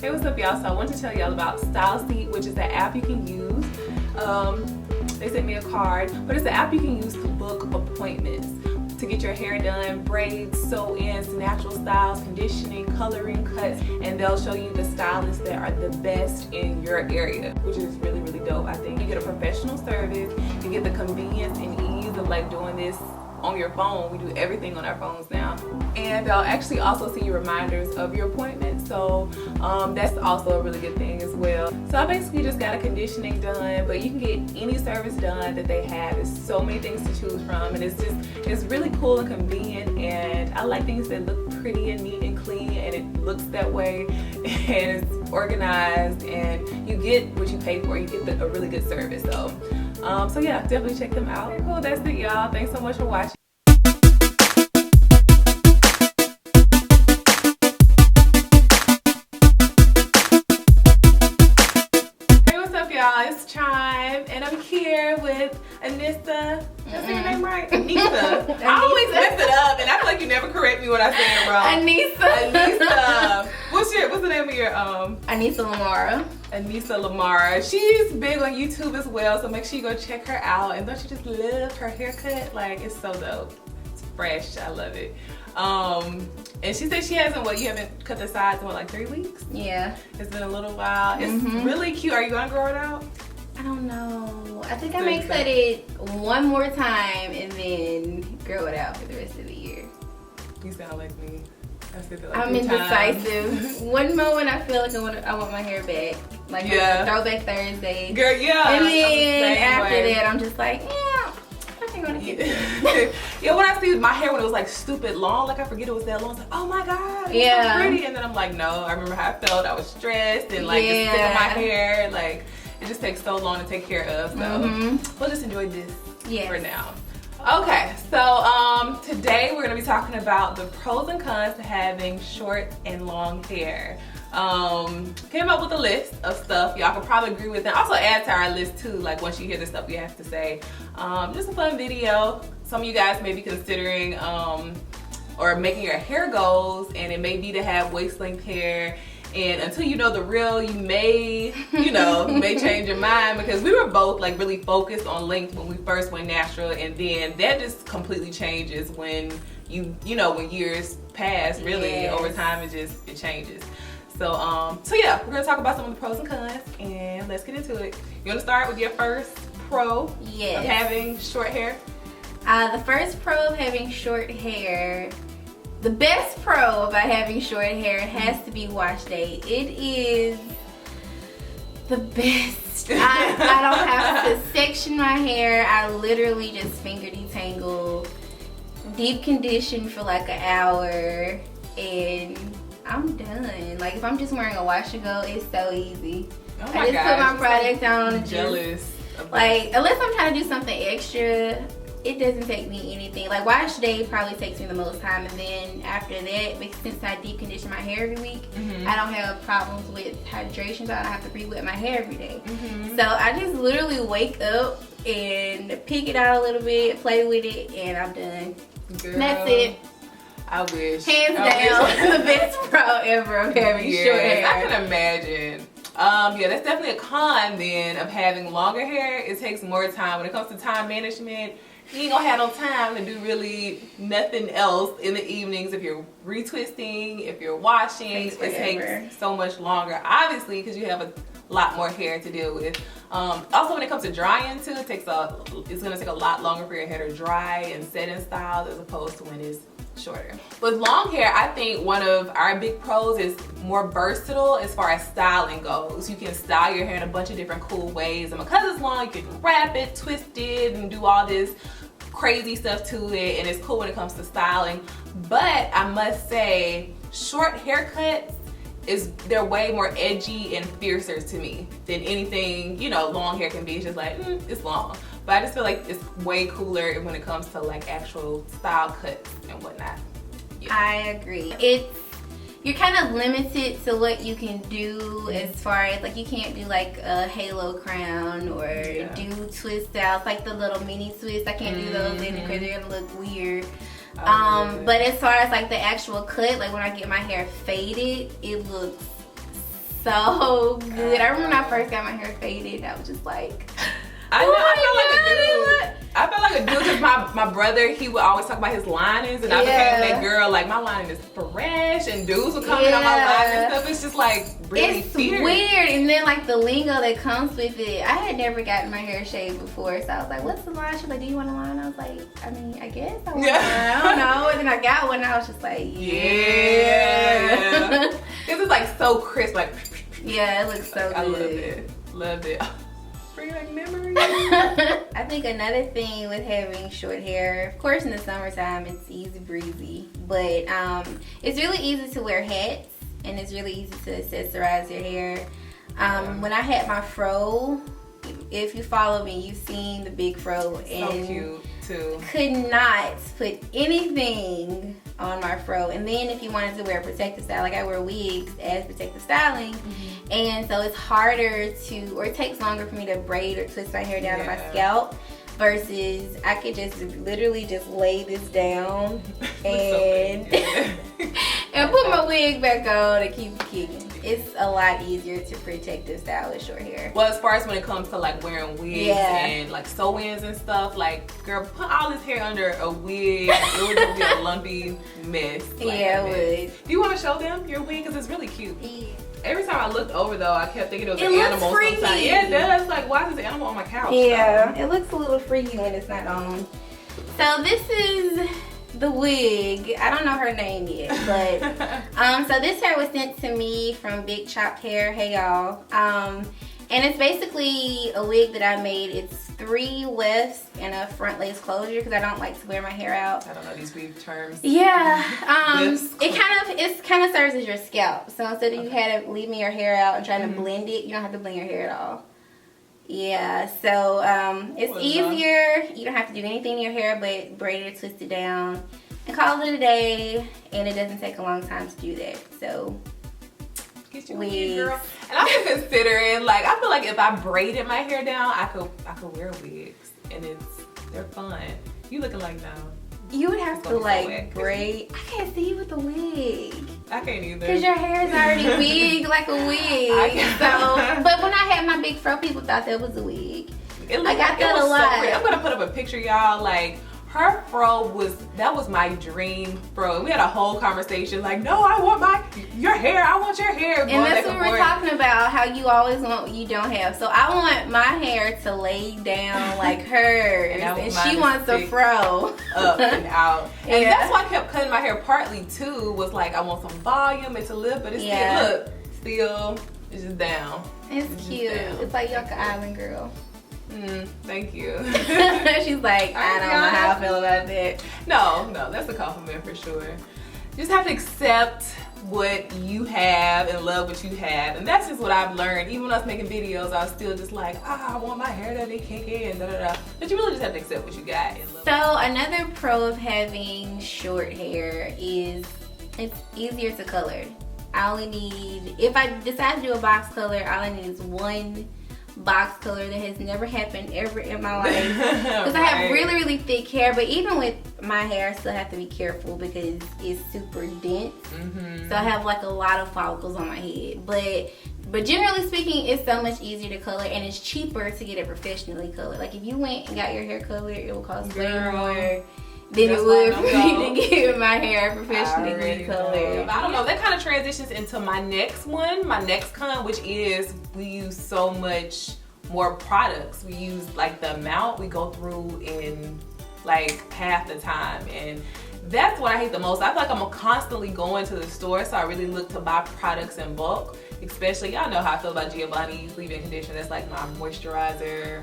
Hey, what's up, y'all? So I wanted to tell y'all about Style Seat, which is the app you can use. They sent me a card, but it's the app you can use to book appointments, to get your hair done, braids, sew-ins, natural styles, conditioning, coloring, cuts, and they'll show you the stylists that are the best in your area, which is really, really dope. I think you get a professional service, you get the convenience and ease of like doing this on your phone. We do everything on our phones now, and they'll actually also send you reminders of your appointment, so that's also a really good thing as well. So I basically just got a conditioning done, but you can get any service done that they have. There's so many things to choose from, and it's really cool and convenient, and I like things that look pretty and neat and clean, and it looks that way, and it's organized, and you get what you pay for. You get a really good service. So yeah, definitely check them out. Cool, that's it, y'all. Thanks so much for watching. Hey, what's up, y'all? It's Chime, and I'm here with Anissa. Did I say your name right? Anisa. I always mess it up, and I feel like you never correct me when I say it wrong. Anisa. What's the name of your Anisa Lamara. Anisa Lamara. She's big on YouTube as well, so make sure you go check her out. And don't you just love her haircut? Like, it's so dope. It's fresh. I love it. And she said she hasn't, you haven't cut the sides in like 3 weeks? Yeah. It's been a little while. It's really cute. Are you gonna grow it out? I don't know. I think I may cut it one more time and then grow it out for the rest of the year. You sound like me. I'm indecisive. One moment I feel like I want my hair back, like Throwback Thursday. Girl, yeah. And then after that, I'm just like, yeah, I think I'm gonna keep it. Yeah, when I see my hair when it was like stupid long, like I forget it was that long. It's like, oh my god, it's so pretty. And then I'm like, no, I remember how I felt. I was stressed and like the stick of my hair, like it just takes so long to take care of. So we'll just enjoy this for now. Okay, so today we're going to be talking about the pros and cons to having short and long hair. Came up with a list of stuff y'all can probably agree with, and also add to our list too, like once you hear the stuff you have to say. Just a fun video. Some of you guys may be considering or making your hair goals, and it may be to have waist length hair. And until you know the real, you may, may change your mind, because we were both like really focused on length when we first went natural, and then that just completely changes when when years pass. Really, over time it changes. So yeah, we're gonna talk about some of the pros and cons, and let's get into it. You wanna start with your first pro of having short hair? The first pro of having short hair. The best pro about having short hair has to be wash day. It is the best. I don't have to section my hair. I literally just finger detangle, deep condition for like an hour, and I'm done. Like if I'm just wearing a wash and go, it's so easy. Oh I just put my product on and jealous. Like unless I'm trying to do something extra, it doesn't take me anything. Like wash day probably takes me the most time, and then after that, because since I deep condition my hair every week, I don't have problems with hydration, so I don't have to re-wet my hair every day. So I just literally wake up and pick it out a little bit, play with it, and I'm done. Girl, that's it. I wish. Hands down, the best pro ever of having short hair. I can imagine. Yeah, that's definitely a con then of having longer hair. It takes more time. When it comes to time management, you ain't gonna have no time to do really nothing else in the evenings. If you're retwisting, if you're washing, it takes so much longer, obviously, because you have a lot more hair to deal with. Also, when it comes to drying too, it's gonna take a lot longer for your hair to dry and set in styles as opposed to when it's shorter. With long hair, I think one of our big pros is more versatile as far as styling goes. You can style your hair in a bunch of different cool ways, and because it's long, you can wrap it, twist it, and do all this crazy stuff to it, and it's cool when it comes to styling. But I must say, short haircuts they're way more edgy and fiercer to me than anything long hair can be. It's just like it's long, but I just feel like it's way cooler when it comes to like actual style cuts and whatnot. I agree. You're kind of limited to what you can do as far as like you can't do like a halo crown or do twist outs like the little mini twists. I can't do those because they're gonna look weird. But as far as like the actual cut, like when I get my hair faded, it looks so good. I remember when I first got my hair faded, I was just like, I felt like a dude because my brother, he would always talk about his linings, and I became that girl, like my lining is fresh, and dudes would come in on my lining and stuff. It's just like really it's weird. And then like the lingo that comes with it. I had never gotten my hair shaved before, so I was like, what's the line? She was like, do you want a line? I was like, I mean, I guess I want a line. I don't know. And then I got one, and I was just like, yeah. This is like so crisp, like. Yeah, it looks so good. I loved it. Bring back memories. I think another thing with having short hair, of course in the summertime it's easy breezy, but it's really easy to wear hats, and it's really easy to accessorize your hair. When I had my fro, if you follow me, you've seen the big fro, and so cute too. Could not put anything on my fro. And then if you wanted to wear a protective style, like I wear wigs as protective styling, and so it's harder to, or it takes longer for me to braid or twist my hair down to my scalp, versus I could just literally just lay this down and and put my wig back on and keep it kicking. It's a lot easier to protective style with short hair. Well, as far as when it comes to like wearing wigs and like sew-ins and stuff, like girl, put all this hair under a wig, it would just be a lumpy mess. Like it would. Do you want to show them your wig? Because it's really cute. Yeah. Every time I looked over though, I kept thinking it was an animal. Sometimes. Yeah, it does. Like, why is this animal on my couch? Yeah, it looks a little freaky when it's not on. So this is the wig. I don't know her name yet, but so this hair was sent to me from Big Chopped Hair. Hey y'all. And it's basically a wig that I made. It's 3 wefts and a front lace closure because I don't like to wear my hair out. I don't know these weave terms. Yeah. It kind of serves as your scalp. So instead of you had to leaving your hair out and trying to blend it, you don't have to blend your hair at all. Yeah, so it's easier. You don't have to do anything to your hair but braid it or twist it down and call it a day, and it doesn't take a long time to do that. So get your wig, girl. And I'm considering, like, I feel like if I braided my hair down, I could wear wigs, and they're fun. You looking like now? You would have to like braid. I can't see you with a wig. I can't either. Cause your hair is already wig, like a wig. But when I had my big fro, people thought that was a wig. I got that a lot. So I'm gonna put up a picture, y'all. Like, her fro that was my dream fro. We had a whole conversation like, no, I want your hair. I want your hair. And that's what we're talking about, how you always want what you don't have. So I want my hair to lay down like hers, and she wants a fro. Up and out. And that's why I kept cutting my hair partly too, was like I want some volume and to lift, but it's still it's just down. It's cute. It's like Yucca Island girl. Thank you. She's like, I don't know how I feel about that. No, that's a compliment for sure. You just have to accept what you have and love what you have, and that's just what I've learned. Even when I was making videos, I was still just like, I want my hair to be kinky and da. But you really just have to accept what you got and love. So another pro of having short hair is it's easier to color. I only need, if I decide to do a box color, all I need is one box color. That has never happened ever in my life because I have really, really thick hair. But even with my hair, I still have to be careful because it's super dense. So I have like a lot of follicles on my head. But generally speaking, it's so much easier to color, and it's cheaper to get it professionally colored. Like if you went and got your hair colored, it would cost way more than it would for me to get my hair professionally colored. I don't know, that kind of transitions into my next one, which is we use so much more products. We use like the amount we go through in like half the time, and that's what I hate the most. I feel like I'm constantly going to the store, so I really look to buy products in bulk. Especially, y'all know how I feel about Giovanni's leave-in conditioner. That's like my moisturizer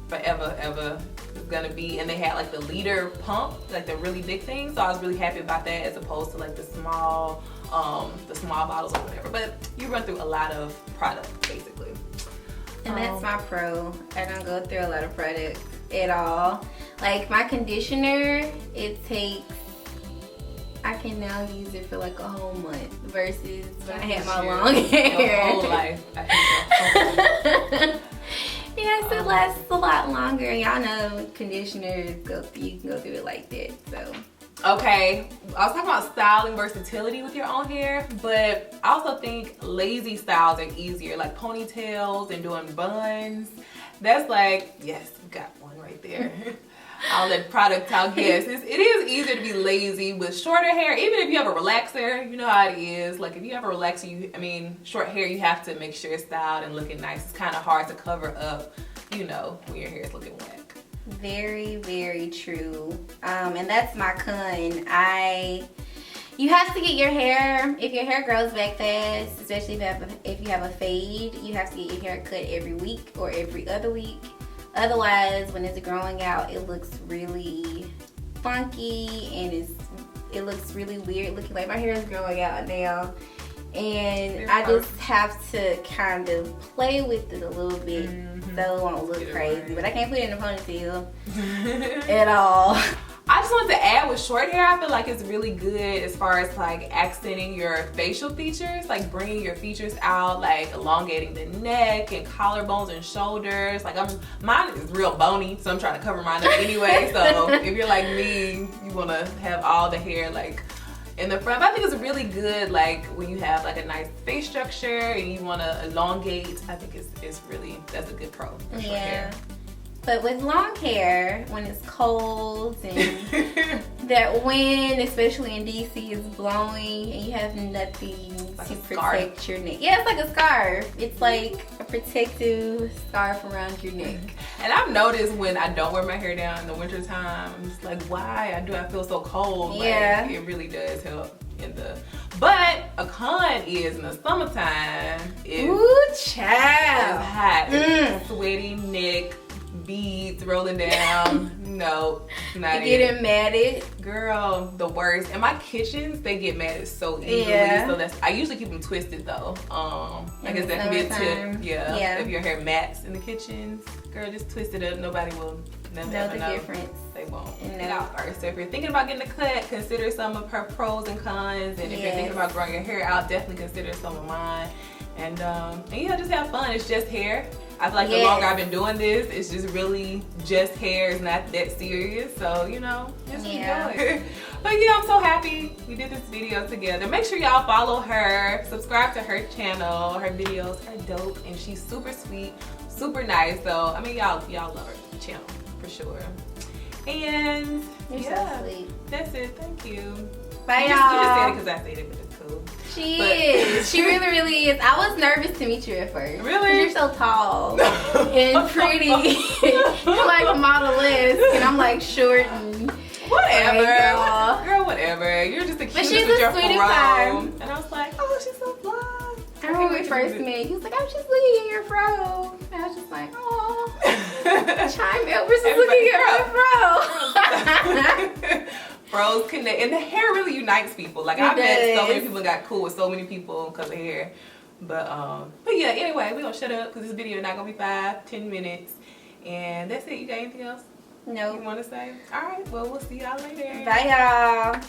forever, ever. Gonna be, and they had like the liter pump, like the really big thing, so I was really happy about that as opposed to like the small bottles or whatever. But you run through a lot of product basically, and that's my pro. I don't go through a lot of products at all. Like my conditioner, I can now use it for like a whole month versus when I had my long hair. Your whole life. I think Yes, it lasts a lot longer. Y'all know conditioners you can go through it like that. So Okay, I was talking about style and versatility with your own hair, but I also think lazy styles are easier, like ponytails and doing buns. That's like, yes, got one right there. I'll let product talk. Yes, it is easier to be lazy with shorter hair. Even if you have a relaxer, you know how it is. Like if you have a relaxer, short hair, you have to make sure it's styled and looking nice. It's kind of hard to cover up, when your hair is looking whack. Very, very true. And that's my con. You have to get your hair, if your hair grows back fast, especially if you have a fade, you have to get your hair cut every week or every other week. Otherwise, when it's growing out, it looks really funky and it looks really weird looking. Like my hair is growing out now. And I just have to kind of play with it a little bit so it won't look crazy. But I can't put it in a ponytail at all. I just wanted to add with short hair, I feel like it's really good as far as like accenting your facial features, like bringing your features out, like elongating the neck and collarbones and shoulders. Like mine is real bony, so I'm trying to cover mine up anyway. So if you're like me, you want to have all the hair like in the front. But I think it's really good like when you have like a nice face structure and you want to elongate. I think that's a good pro for short hair. But with long hair, when it's cold and that wind, especially in DC, is blowing and you have nothing like to protect your neck. Yeah, it's like a scarf. It's like a protective scarf around your neck. And I've noticed when I don't wear my hair down in the wintertime, I'm just like, why do I feel so cold? Yeah. Like, it really does help but a con is in the summertime, it's hot. It's sweaty neck, beads rolling down. No, not it. Getting matted. Girl, the worst. And my kitchens, they get matted so easily. So I usually keep them twisted though. I guess that can be a tip. Yeah. If your hair mats in the kitchens, girl, just twist it up. Nobody will know the difference. They won't. Get out first. So if you're thinking about getting a cut, consider some of her pros and cons. And if you're thinking about growing your hair out, definitely consider some of mine. And just have fun. It's just hair. I feel like the longer I've been doing this, it's just really just hair. It's not that serious. So, just enjoy. But yeah, I'm so happy we did this video together. Make sure y'all follow her, subscribe to her channel. Her videos are dope and she's super sweet, super nice. So, y'all love her channel for sure. And you're so sweet. That's it. Thank you. Bye, y'all. You just said it because I said it, but it's cool. She is. She really, really is. I was nervous to meet you at first. Really? You're so tall and pretty. You're like a model-esque, and I'm like short and whatever. Girl, whatever. You're just the cutest with your fro. And I was like, oh, she's so blonde. I remember when we first met. He was like, I was just looking at your fro. And I was just like, oh, Chime Edwards is looking at my fro. Fros connect, and the hair really unites people. Like I met so many people, got cool with so many people because of hair. But yeah. Anyway, we gonna shut up because this video is not gonna be 5-10 minutes, and that's it. You got anything else? No. You want to say? All right. Well, we'll see y'all later. Bye, y'all.